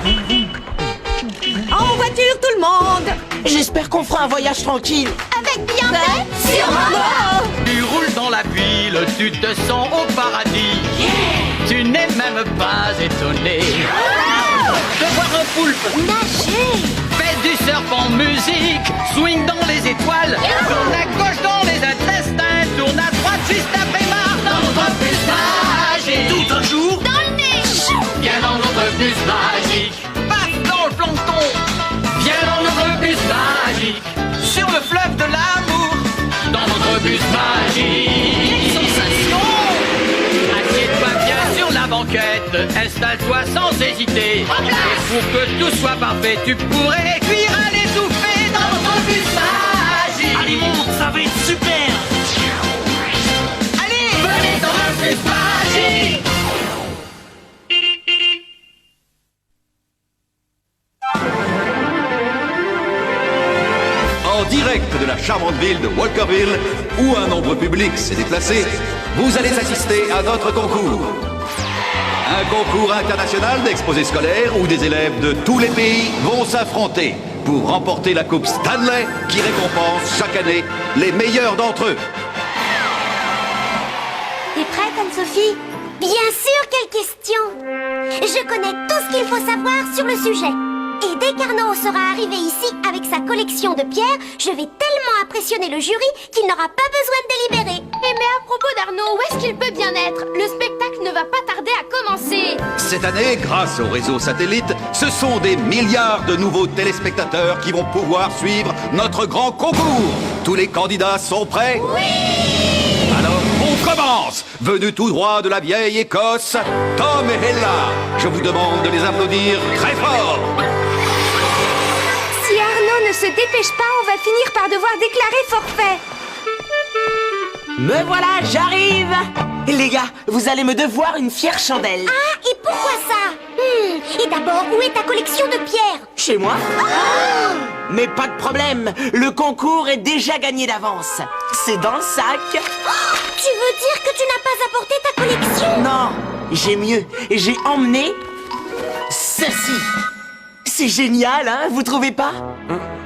En voiture, tout le monde! J'espère qu'on fera un voyage tranquille. Avec Beyoncé? Sûrement! Tu roules dans la ville, tu te sens au paradis. Tu n'es même pas étonné de voir un poulpe Nager! fait du surf en musique, swing dans les étoiles, tourne à gauche dans les intestins, tourne à droite juste après marre dans notre bus magique. Tout un jour, Dans le nez! viens dans notre bus magique. Passe dans le plancton, viens dans notre bus magique. Sur le fleuve de l'amour, dans notre bus magique. Sensation! Assieds-toi bien sur la banquette, installe-toi sans hésiter. Et pour que tout soit parfait, tu pourrais cuire à l'étouffée dans notre bus magique. Allez, monte, ça va être super! Allez, venez dans le bus magique. En direct de la charmante ville de Walkerville, où un nombre public s'est déplacé, vous allez assister à notre concours. Un concours international d'exposés scolaires où des élèves de tous les pays vont s'affronter pour remporter la Coupe Stanley qui récompense chaque année les meilleurs d'entre eux. T'es prête, Anne-Sophie? Bien sûr, quelle question! Je connais tout ce qu'il faut savoir sur le sujet. Et dès qu'Arnaud sera arrivé ici avec sa collection de pierres, je vais tellement impressionner le jury qu'il n'aura pas besoin de délibérer. Eh mais à propos d'Arnaud, où est-ce qu'il peut bien être? Le spectacle ne va pas tarder à commencer. Cette année, grâce au réseau satellite, ce sont des milliards de nouveaux téléspectateurs qui vont pouvoir suivre notre grand concours. Tous les candidats sont prêts? Oui! Alors, on commence! Venus tout droit de la vieille Écosse, Tom et Ella. Je vous demande de les applaudir très fort. Si Arnaud ne se dépêche pas, on va finir par devoir déclarer forfait. Me voilà, j'arrive. Les gars, vous allez me devoir une fière chandelle. Ah, et pourquoi ça? Et d'abord, où est ta collection de pierres? Chez moi? Mais pas de problème, le concours est déjà gagné d'avance. C'est dans le sac. Tu veux dire que tu n'as pas apporté ta collection? Non, j'ai mieux. J'ai emmené ceci. C'est génial, hein, vous trouvez pas?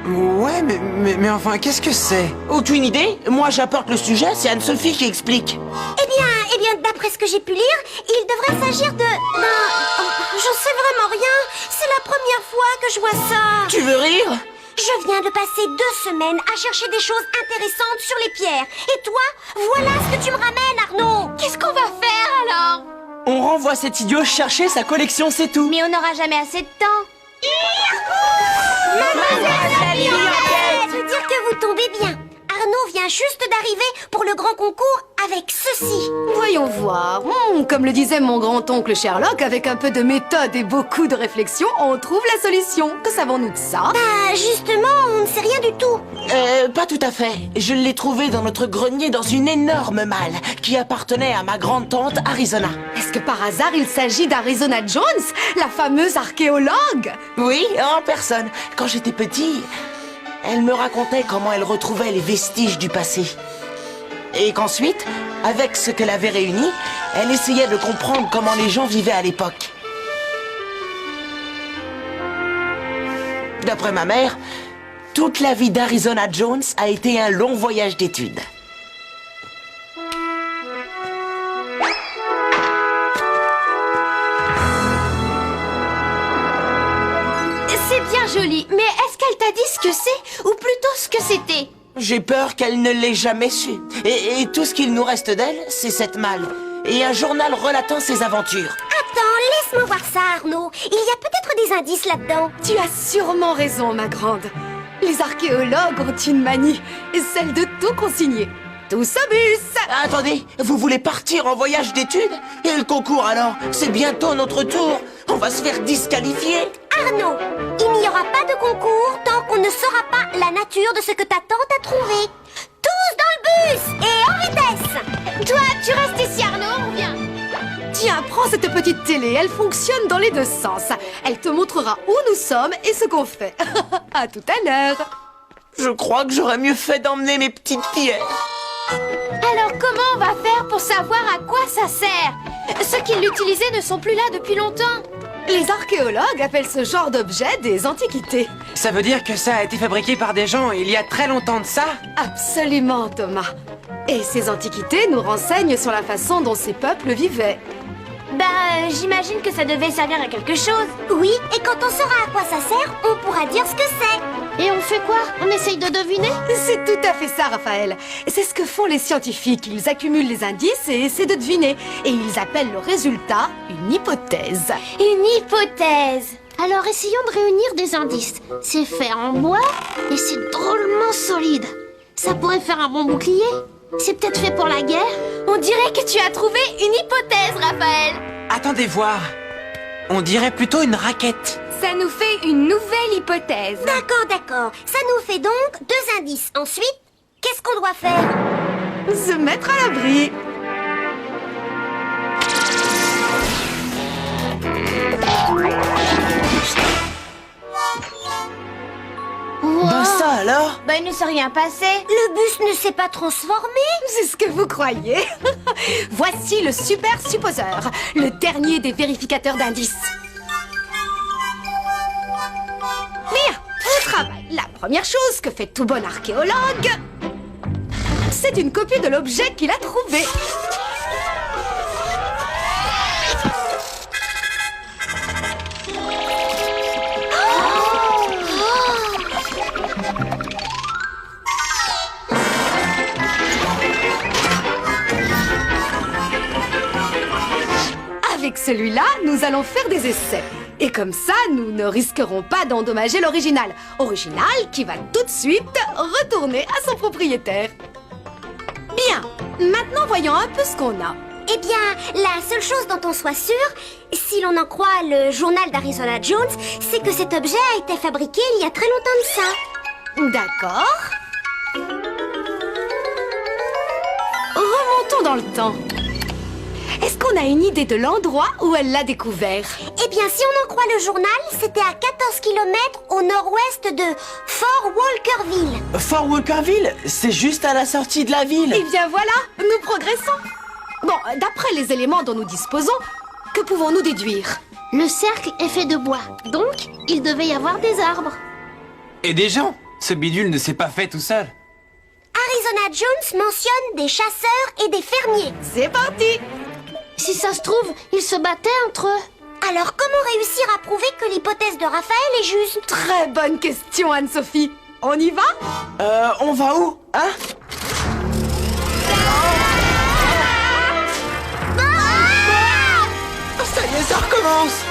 Ouais, mais enfin, qu'est-ce que c'est? Aucune idée. Moi, j'apporte le sujet, c'est Anne-Sophie qui explique. Eh bien, d'après ce que j'ai pu lire, il devrait s'agir de... j'en sais vraiment rien. C'est la première fois que je vois ça. Tu veux rire? Je viens de passer 2 semaines à chercher des choses intéressantes sur les pierres. Et toi, voilà ce que tu me ramènes, Arnaud. Qu'est-ce qu'on va faire alors? On renvoie cet idiot chercher sa collection, c'est tout. Mais on n'aura jamais assez de temps. Mademoiselle Lilienthal, je veux dire que vous tombez bien. Arnaud vient juste d'arriver pour le grand concours avec ceci. Voyons voir. Comme le disait mon grand-oncle Sherlock, avec un peu de méthode et beaucoup de réflexion, on trouve la solution. Que savons-nous de ça? Bah, justement, on ne sait rien du tout. Pas tout à fait. Je l'ai trouvé dans notre grenier dans une énorme malle qui appartenait à ma grande-tante Arizona. Est-ce que par hasard il s'agit d'Arizona Jones, la fameuse archéologue? Oui, en personne. Quand j'étais petit, elle me racontait comment elle retrouvait les vestiges du passé. Et qu'ensuite, avec ce qu'elle avait réuni, elle essayait de comprendre comment les gens vivaient à l'époque. D'après ma mère, toute la vie d'Arizona Jones a été un long voyage d'études. C'est bien joli, mais est-ce qu'elle t'a dit ce que c'est? Ou plutôt ce que c'était? J'ai peur qu'elle ne l'ait jamais su. Et tout ce qu'il nous reste d'elle, c'est cette malle. Et un journal relatant ses aventures. Attends, laisse-moi voir ça, Arnaud. Il y a peut-être des indices là-dedans. Tu as sûrement raison, ma grande. Les archéologues ont une manie, celle de tout consigner. Tout s'abuse. Attendez, vous voulez partir en voyage d'études? Et le concours alors? C'est bientôt notre tour. On va se faire disqualifier. Arnaud, il n'y aura pas de concours tant qu'on ne saura pas la nature de ce que ta tante a trouvé. Tous dans le bus et en vitesse. Toi, tu restes ici, Arnaud, on revient. Tiens, prends cette petite télé, elle fonctionne dans les deux sens. Elle te montrera où nous sommes et ce qu'on fait. À tout à l'heure. Je crois que j'aurais mieux fait d'emmener mes petites pierres. Alors comment on va faire pour savoir à quoi ça sert? Ceux qui l'utilisaient ne sont plus là depuis longtemps. Les archéologues appellent ce genre d'objet des antiquités. Ça veut dire que ça a été fabriqué par des gens il y a très longtemps de ça? Absolument, Thomas. Et ces antiquités nous renseignent sur la façon dont ces peuples vivaient. J'imagine que ça devait servir à quelque chose. Oui, et quand on saura à quoi ça sert, on pourra dire ce que c'est. Et on fait quoi? On essaye de deviner? C'est tout à fait ça, Raphaël. C'est ce que font les scientifiques. Ils accumulent les indices et essaient de deviner. Et ils appellent le résultat une hypothèse. Une hypothèse. Alors essayons de réunir des indices. C'est fait en bois et c'est drôlement solide. Ça pourrait faire un bon bouclier. C'est peut-être fait pour la guerre. On dirait que tu as trouvé une hypothèse, Raphaël. Attendez voir. On dirait plutôt une raquette. Ça nous fait une nouvelle hypothèse. D'accord. Ça nous fait donc 2 indices. Ensuite, qu'est-ce qu'on doit faire? Se mettre à l'abri. Ben ça alors? Il ne s'est rien passé. Le bus ne s'est pas transformé? C'est ce que vous croyez. Voici le super supposeur, le dernier des vérificateurs d'indices. Bien, au travail. La première chose que fait tout bon archéologue, c'est une copie de l'objet qu'il a trouvé. Avec celui-là, nous allons faire des essais. Et comme ça, nous ne risquerons pas d'endommager l'original. Original qui va tout de suite retourner à son propriétaire. Bien, maintenant voyons un peu ce qu'on a. Eh bien, la seule chose dont on soit sûr, si l'on en croit le journal d'Arizona Jones, c'est que cet objet a été fabriqué il y a très longtemps de ça. D'accord. Remontons dans le temps. Est-ce qu'on a une idée de l'endroit où elle l'a découvert? Eh bien, si on en croit le journal, c'était à 14 km au nord-ouest de Fort Walkerville. Fort Walkerville, c'est juste à la sortie de la ville. Eh bien voilà, nous progressons. Bon, d'après les éléments dont nous disposons, que pouvons-nous déduire? Le cercle est fait de bois, donc il devait y avoir des arbres. Et des gens. Ce bidule ne s'est pas fait tout seul. Arizona Jones mentionne des chasseurs et des fermiers. C'est parti! Si ça se trouve, ils se battaient entre eux. Alors, comment réussir à prouver que l'hypothèse de Raphaël est juste? Très bonne question, Anne-Sophie. On y va? On va où? Hein? Ça y est, ça recommence!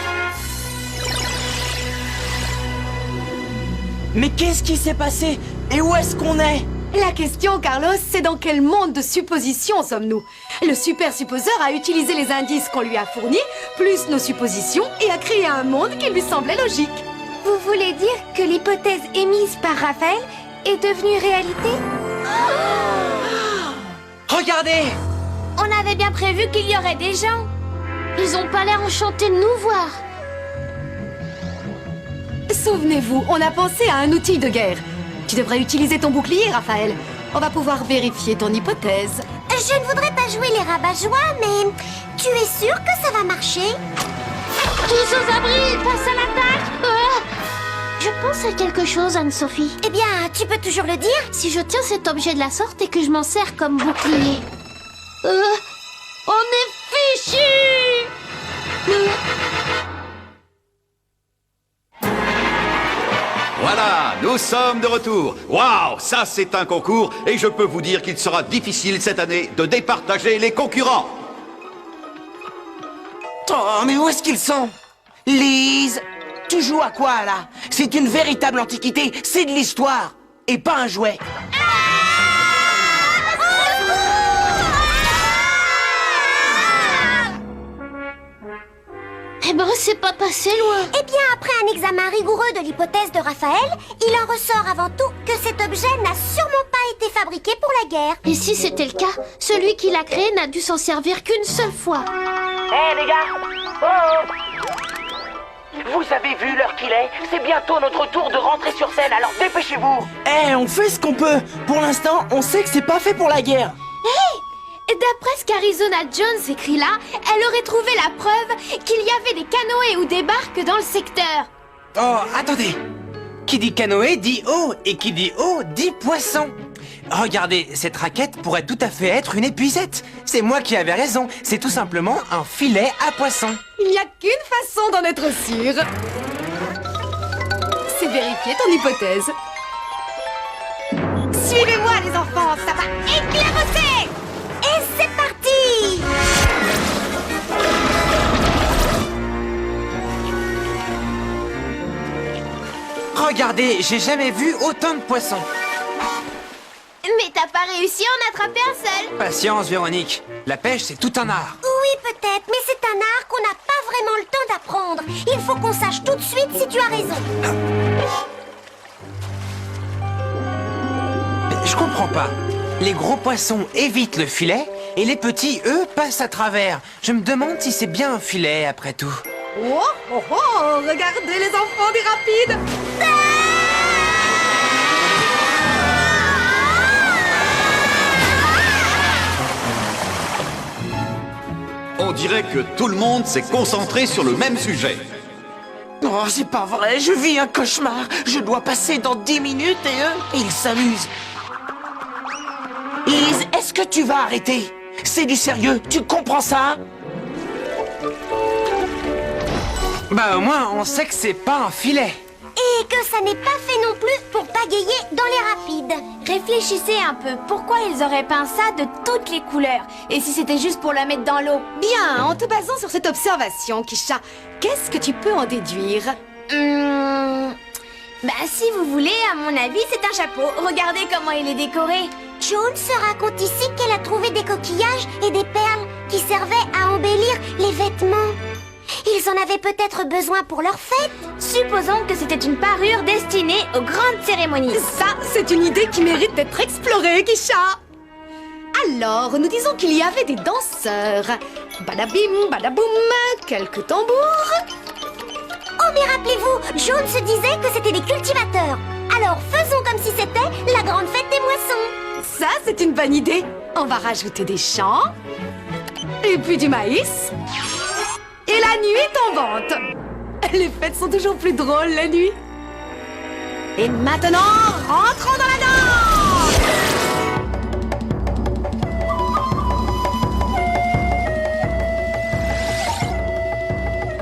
Mais qu'est-ce qui s'est passé? Et où est-ce qu'on est? La question, Carlos, c'est dans quel monde de suppositions sommes-nous? Le super supposeur a utilisé les indices qu'on lui a fournis, plus nos suppositions, et a créé un monde qui lui semblait logique. Vous voulez dire que l'hypothèse émise par Raphaël est devenue réalité? Regardez! On avait bien prévu qu'il y aurait des gens. Ils ont pas l'air enchantés de nous voir. Souvenez-vous, on a pensé à un outil de guerre. Tu devrais utiliser ton bouclier, Raphaël. On va pouvoir vérifier ton hypothèse. Je ne voudrais pas jouer les rabat-joie, mais tu es sûr que ça va marcher? Tous aux abris, face à l'attaque. Je pense à quelque chose, Anne-Sophie. Eh bien, tu peux toujours le dire. Si je tiens cet objet de la sorte et que je m'en sers comme bouclier, on est fichus. Voilà, nous sommes de retour. Waouh, ça c'est un concours et je peux vous dire qu'il sera difficile cette année de départager les concurrents. Oh, mais où est-ce qu'ils sont? Lise, tu joues à quoi là? C'est une véritable antiquité, c'est de l'histoire, et pas un jouet. Eh ben, c'est pas passé loin. Eh bien, après un examen rigoureux de l'hypothèse de Raphaël, il en ressort avant tout que cet objet n'a sûrement pas été fabriqué pour la guerre. Et si c'était le cas, celui qui l'a créé n'a dû s'en servir qu'une seule fois. Hé les gars! Oh! Vous avez vu l'heure qu'il est? C'est bientôt notre tour de rentrer sur scène, alors dépêchez-vous! On fait ce qu'on peut. Pour l'instant, on sait que c'est pas fait pour la guerre. D'après ce qu'Arizona Jones écrit là, elle aurait trouvé la preuve qu'il y avait des canoës ou des barques dans le secteur. Oh, attendez. Qui dit canoë dit eau, et qui dit eau dit poisson. Regardez, cette raquette pourrait tout à fait être une épuisette. C'est moi qui avais raison, c'est tout simplement un filet à poisson. Il n'y a qu'une façon d'en être sûr. C'est vérifier ton hypothèse. Suivez-moi les enfants, ça va éclabousser. Et c'est parti! Regardez, j'ai jamais vu autant de poissons. Mais t'as pas réussi à en attraper un seul. Patience, Véronique. La pêche, c'est tout un art. Oui, peut-être, mais c'est un art qu'on n'a pas vraiment le temps d'apprendre. Il faut qu'on sache tout de suite si tu as raison. Je comprends pas. Les gros poissons évitent le filet, et les petits, eux, passent à travers. Je me demande si c'est bien un filet, après tout. Oh, oh, oh, regardez les enfants des rapides. On dirait que tout le monde s'est concentré sur le même sujet. Oh, c'est pas vrai, je vis un cauchemar. Je dois passer dans 10 minutes et eux, ils s'amusent. Lise, est-ce que tu vas arrêter? C'est du sérieux, tu comprends ça? Bah au moins, on sait que c'est pas un filet. Et que ça n'est pas fait non plus pour pagayer dans les rapides. Réfléchissez un peu, pourquoi ils auraient peint ça de toutes les couleurs? Et si c'était juste pour la mettre dans l'eau? Bien, en te basant sur cette observation, Kisha, qu'est-ce que tu peux en déduire? Bah si vous voulez, à mon avis, c'est un chapeau. Regardez comment il est décoré. Jones se raconte ici qu'elle a trouvé des coquillages et des perles qui servaient à embellir les vêtements. Ils en avaient peut-être besoin pour leur fête. Supposons que c'était une parure destinée aux grandes cérémonies. Ça, c'est une idée qui mérite d'être explorée, Kisha. Alors, nous disons qu'il y avait des danseurs. Badabim, badaboum, quelques tambours. Oh mais rappelez-vous, Jones se disait que c'était des cultivateurs. Alors faisons comme si c'était la grande fête des moissons. Ça, c'est une bonne idée. On va rajouter des champs, et puis du maïs, et la nuit tombante. Les fêtes sont toujours plus drôles la nuit. Et maintenant, rentrons dans la danse.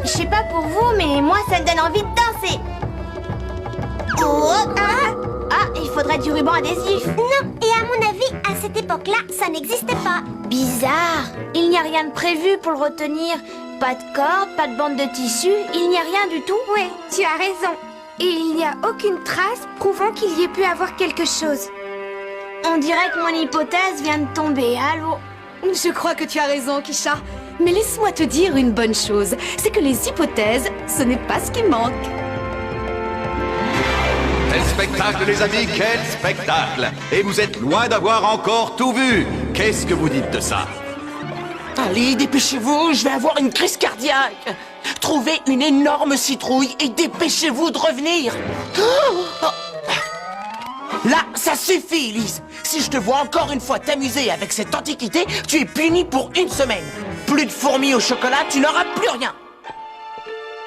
Je sais pas pour vous, mais moi, ça me donne envie de danser. Oh, il faudrait du ruban adhésif. Non, et à mon avis, à cette époque-là, ça n'existait pas. Bizarre. Il n'y a rien de prévu pour le retenir. Pas de corde, pas de bande de tissu, il n'y a rien du tout. Oui, tu as raison. Et il n'y a aucune trace prouvant qu'il y ait pu avoir quelque chose. On dirait que mon hypothèse vient de tomber, allô? Je crois que tu as raison, Kisha. Mais laisse-moi te dire une bonne chose. C'est que les hypothèses, ce n'est pas ce qui manque. Quel spectacle, les amis, quel spectacle! Et vous êtes loin d'avoir encore tout vu. Qu'est-ce que vous dites de ça? Allez, dépêchez-vous, je vais avoir une crise cardiaque. Trouvez une énorme citrouille et dépêchez-vous de revenir. Oh. Là, ça suffit, Elise. Si je te vois encore une fois t'amuser avec cette antiquité, tu es puni pour 1 semaine. Plus de fourmis au chocolat, tu n'auras plus rien.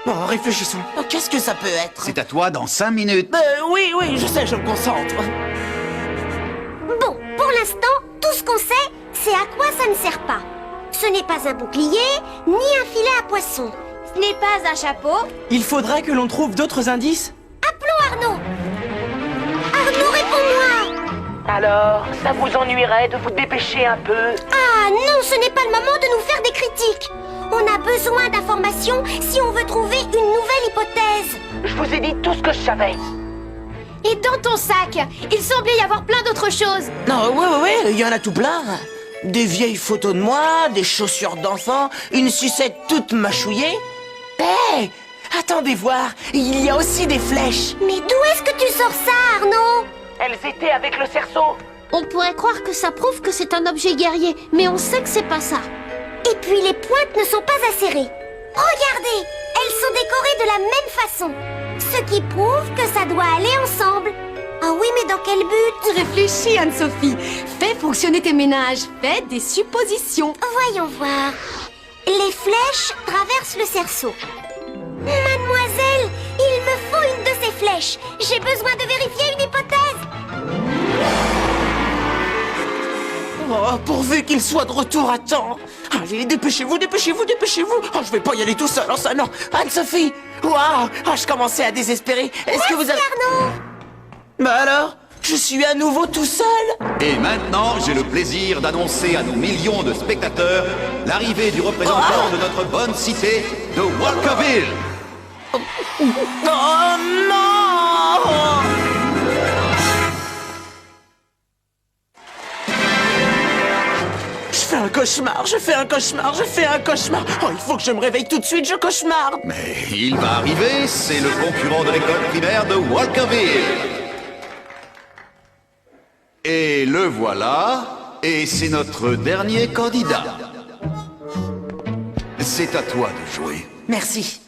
Oh, réfléchissons. Oh, qu'est-ce que ça peut être? C'est à toi dans 5 minutes. Oui, je sais, je me concentre. Bon, pour l'instant, tout ce qu'on sait, c'est à quoi ça ne sert pas. Ce n'est pas un bouclier, ni un filet à poisson. Ce n'est pas un chapeau. Il faudrait que l'on trouve d'autres indices. Appelons Arnaud. Arnaud, réponds-moi. Alors, ça vous ennuierait de vous dépêcher un peu? Ah non, ce n'est pas le moment de nous faire des critiques. On a besoin d'informations si on veut trouver une nouvelle hypothèse. Je vous ai dit tout ce que je savais. Et dans ton sac, il semblait y avoir plein d'autres choses. Non, ouais, il y en a tout plein. Des vieilles photos de moi, des chaussures d'enfant, une sucette toute mâchouillée. Hé, attendez voir, il y a aussi des flèches. Mais d'où est-ce que tu sors ça, Arnaud? Elles étaient avec le cerceau. On pourrait croire que ça prouve que c'est un objet guerrier, mais on sait que c'est pas ça. Et puis les pointes ne sont pas acérées. Regardez, elles sont décorées de la même façon. Ce qui prouve que ça doit aller ensemble. Ah oui, mais dans quel but? Réfléchis, Anne-Sophie. Fais Fais fonctionner tes ménages. Fais des suppositions. Voyons voir. Les flèches traversent le cerceau. Mademoiselle, il me faut une de ces flèches. J'ai besoin de vérifier une hypothèse. Oh, pourvu qu'il soit de retour à temps. Allez, dépêchez-vous, dépêchez-vous, dépêchez-vous. Oh, je vais pas y aller tout seul, oh ça non. Anne-Sophie. Waouh, je commençais à désespérer. Est-ce que vous avez... Arnaud. Bah alors, je suis à nouveau tout seul. Et maintenant, j'ai le plaisir d'annoncer à nos millions de spectateurs l'arrivée du représentant de notre bonne cité de Walkerville. Oh non! Je fais un cauchemar, je fais un cauchemar, je fais un cauchemar. Oh, il faut que je me réveille tout de suite, je cauchemarde. Mais il va arriver, c'est le concurrent de l'école primaire de Walkerville. Et le voilà, et c'est notre dernier candidat. C'est à toi de jouer. Merci.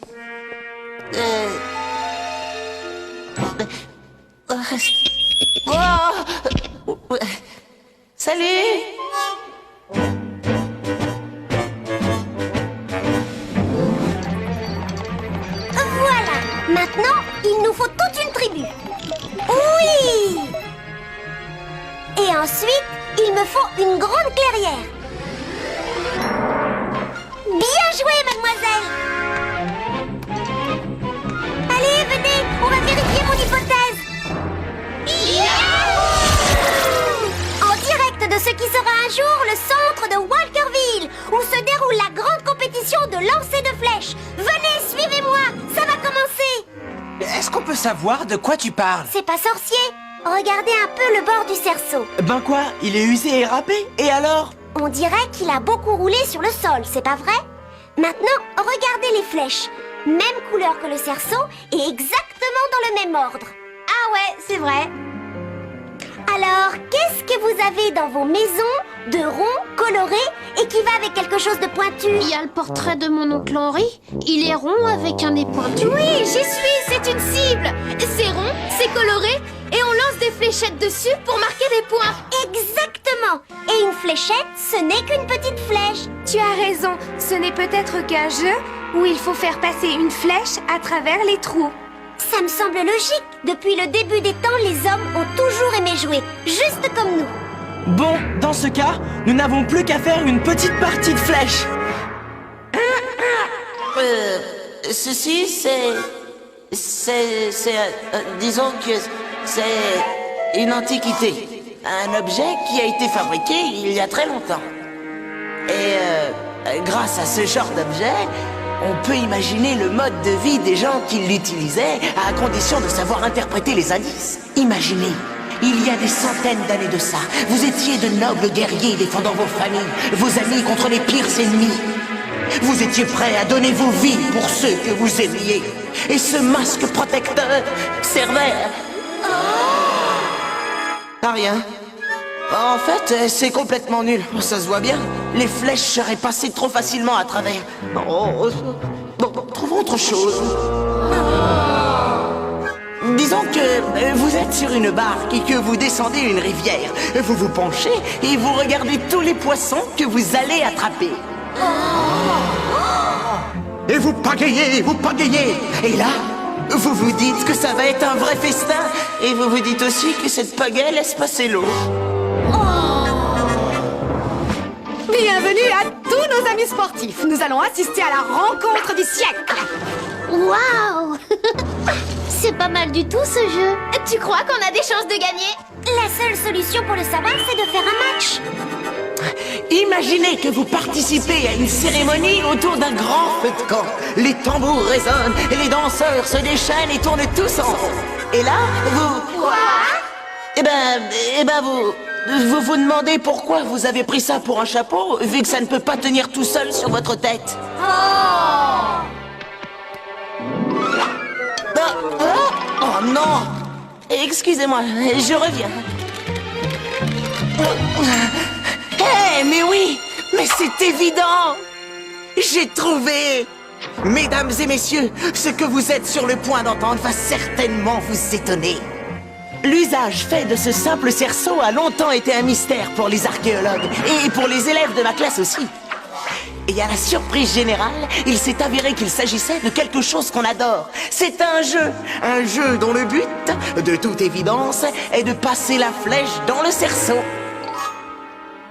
Oh. Salut. Voilà. Maintenant, il nous faut toute une tribu. Oui. Et ensuite, il me faut une grande clairière. Bien joué, mademoiselle. Allez, venez, on va vérifier mon hypothèse. En direct de ce qui sera un jour le centre de Walkerville, où se déroule la grande compétition de lancer de flèches. Venez, suivez-moi, ça va commencer. Est-ce qu'on peut savoir de quoi tu parles? C'est pas sorcier. Regardez un peu le bord du cerceau. Ben quoi, il est usé et râpé. Et alors? On dirait qu'il a beaucoup roulé sur le sol, c'est pas vrai? Maintenant, regardez les flèches. Même couleur que le cerceau et exactement dans le même ordre. Ah ouais, c'est vrai. Alors, qu'est-ce que vous avez dans vos maisons de rond, coloré et qui va avec quelque chose de pointu? Il y a le portrait de mon oncle Henri. Il est rond avec un nez pointu. Oui, j'y suis, c'est une cible. C'est rond, c'est coloré et on lance des fléchettes dessus pour marquer des points. Exactement. Et une fléchette, ce n'est qu'une petite flèche. Tu as raison, ce n'est peut-être qu'un jeu où il faut faire passer une flèche à travers les trous. Ça me semble logique. Depuis le début des temps, les hommes ont toujours aimé jouer, juste comme nous. Bon, dans ce cas, nous n'avons plus qu'à faire une petite partie de flèche. Ceci, disons que c'est une antiquité. Un objet qui a été fabriqué il y a très longtemps. Et grâce à ce genre d'objet, on peut imaginer le mode de vie des gens qui l'utilisaient, à condition de savoir interpréter les indices. Imaginez, il y a des centaines d'années de ça, vous étiez de nobles guerriers défendant vos familles, vos amis contre les pires ennemis. Vous étiez prêts à donner vos vies pour ceux que vous aimiez. Et ce masque protecteur servait à rien. En fait, c'est complètement nul. Ça se voit bien. Les flèches seraient passées trop facilement à travers. Bon, trouvons autre chose. Disons que vous êtes sur une barque et que vous descendez une rivière. Vous vous penchez et vous regardez tous les poissons que vous allez attraper. Et vous pagayez, vous pagayez. Et là, vous vous dites que ça va être un vrai festin. Et vous vous dites aussi que cette pagaie laisse passer l'eau. Bienvenue à tous nos amis sportifs. Nous allons assister à la rencontre du siècle. Waouh. C'est pas mal du tout ce jeu. Tu crois qu'on a des chances de gagner? La seule solution pour le savoir, c'est de faire un match. Imaginez que vous participez à une cérémonie autour d'un grand feu de camp. Les tambours résonnent et les danseurs se déchaînent et tournent tous ensemble. Et là, vous... Quoi? Eh ben vous vous demandez pourquoi vous avez pris ça pour un chapeau, vu que ça ne peut pas tenir tout seul sur votre tête. Oh non! Excusez-moi, je reviens. Hé, mais oui! Mais c'est évident! J'ai trouvé! Mesdames et messieurs, ce que vous êtes sur le point d'entendre va certainement vous étonner. L'usage fait de ce simple cerceau a longtemps été un mystère pour les archéologues et pour les élèves de ma classe aussi. Et à la surprise générale, il s'est avéré qu'il s'agissait de quelque chose qu'on adore. C'est un jeu dont le but, de toute évidence, est de passer la flèche dans le cerceau.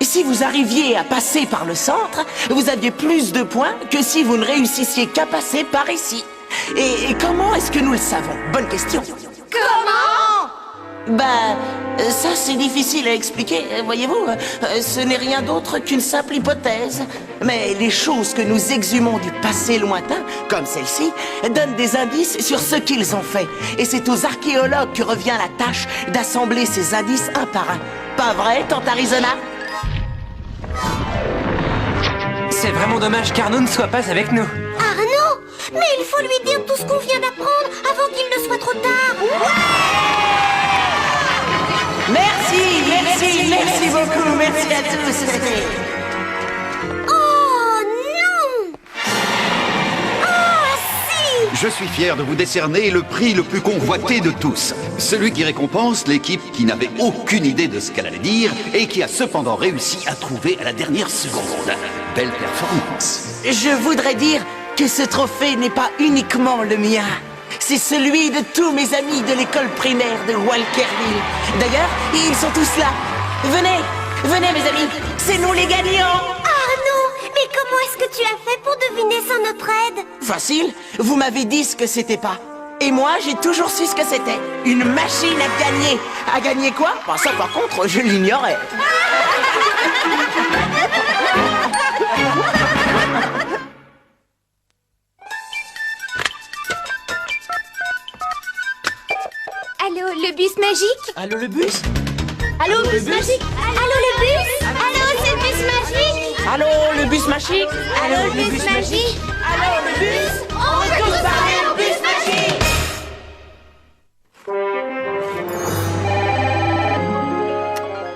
Et si vous arriviez à passer par le centre, vous aviez plus de points que si vous ne réussissiez qu'à passer par ici. Et comment est-ce que nous le savons? Bonne question. Comment? Ça c'est difficile à expliquer, voyez-vous. Ce n'est rien d'autre qu'une simple hypothèse. Mais les choses que nous exhumons du passé lointain, comme celle-ci, donnent des indices sur ce qu'ils ont fait. Et c'est aux archéologues que revient la tâche d'assembler ces indices un par un. Pas vrai, tante Arizona? C'est vraiment dommage qu'Arnaud ne soit pas avec nous. Arnaud! Mais il faut lui dire tout ce qu'on vient d'apprendre avant qu'il ne soit trop tard. Merci beaucoup, merci à tous. Oh non! Oh si! Je suis fier de vous décerner le prix le plus convoité de tous. Celui qui récompense l'équipe qui n'avait aucune idée de ce qu'elle allait dire et qui a cependant réussi à trouver à la dernière seconde. Belle performance. Je voudrais dire que ce trophée n'est pas uniquement le mien. C'est celui de tous mes amis de l'école primaire de Walkerville. D'ailleurs, ils sont tous là. Venez mes amis, c'est nous les gagnants. Arnaud, mais comment est-ce que tu as fait pour deviner sans notre aide? Facile, vous m'avez dit ce que c'était pas. Et moi, j'ai toujours su ce que c'était. Une machine à gagner. À gagner quoi? Ça par contre, je l'ignorais. Allô, le bus magique? Allô, le bus? Allô, bus magique? Allô, le bus? Allô, c'est le bus magique? Allô, le bus magique? Allô, le bus magique? Allô, le bus? On veut tous parler au bus magique!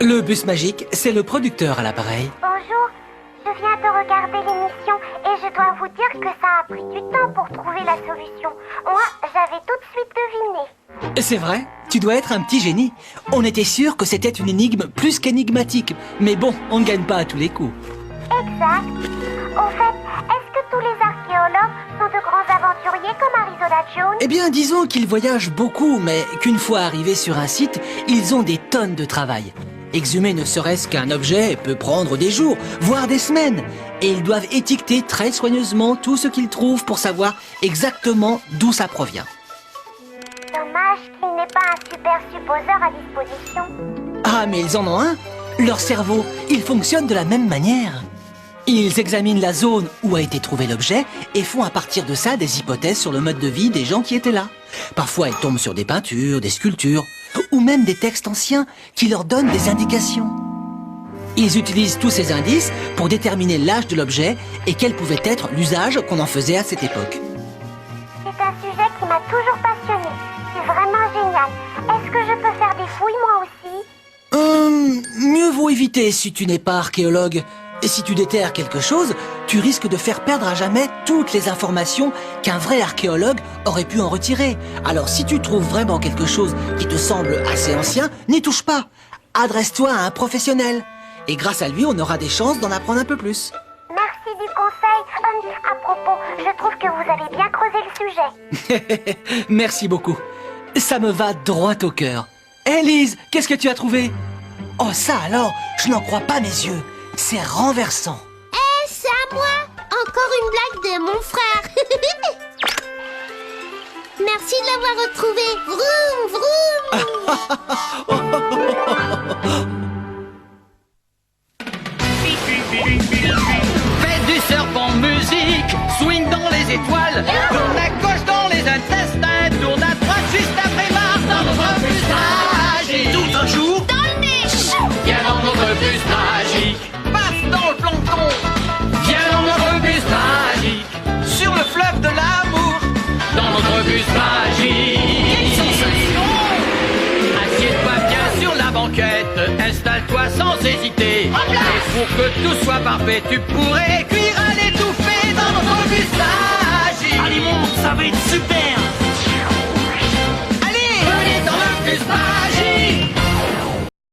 Le bus magique, c'est le producteur à l'appareil. Bonjour, je viens de regarder l'émission et je dois vous dire que ça a pris du temps pour trouver la solution. Moi, j'avais tout de suite deviné. C'est vrai, tu dois être un petit génie. On était sûr que c'était une énigme plus qu'énigmatique. Mais bon, on ne gagne pas à tous les coups. Exact. Au fait, est-ce que tous les archéologues sont de grands aventuriers comme Arizona Jones? Eh bien, disons qu'ils voyagent beaucoup, mais qu'une fois arrivés sur un site, ils ont des tonnes de travail. Exhumer ne serait-ce qu'un objet peut prendre des jours, voire des semaines. Et ils doivent étiqueter très soigneusement tout ce qu'ils trouvent pour savoir exactement d'où ça provient. Dommage qu'il n'ait pas un super supposeur à disposition. Ah, mais ils en ont un. Leur cerveau, il fonctionne de la même manière. Ils examinent la zone où a été trouvé l'objet et font à partir de ça des hypothèses sur le mode de vie des gens qui étaient là. Parfois, ils tombent sur des peintures, des sculptures, ou même des textes anciens qui leur donnent des indications. Ils utilisent tous ces indices pour déterminer l'âge de l'objet et quel pouvait être l'usage qu'on en faisait à cette époque. C'est un sujet qui m'a toujours passionné. C'est vraiment génial. Est-ce que je peux faire des fouilles moi aussi? Mieux vaut éviter si tu n'es pas archéologue. Et si tu déterres quelque chose, tu risques de faire perdre à jamais toutes les informations qu'un vrai archéologue aurait pu en retirer. Alors si tu trouves vraiment quelque chose qui te semble assez ancien, n'y touche pas. Adresse-toi à un professionnel. Et grâce à lui, on aura des chances d'en apprendre un peu plus. Merci du conseil. À propos, je trouve que vous avez bien creusé le sujet. Merci beaucoup. Ça me va droit au cœur. Hé Lise, qu'est-ce que tu as trouvé? Oh ça alors, je n'en crois pas mes yeux. C'est renversant. C'est à moi. Encore une blague de mon frère. Merci de l'avoir retrouvé. Vroom, vroom. Faites du serpent musique, swing dans les étoiles, tourne à gauche dans les intestins, tourne à droite juste après Mars dans notre bus magique. Tout un jour, Dans le nez. viens dans notre bus magique. Passe dans le plancton, viens dans notre bus magique. Sur le fleuve de l'amour, dans notre bus magique. Quelle sensation! Assieds-toi bien sur la banquette, installe-toi sans hésiter. Et pour que tout soit parfait, tu pourrais cuire à l'étouffée dans notre bus magique. Allez, monte, ça va être super. Allez, venez dans le bus magique.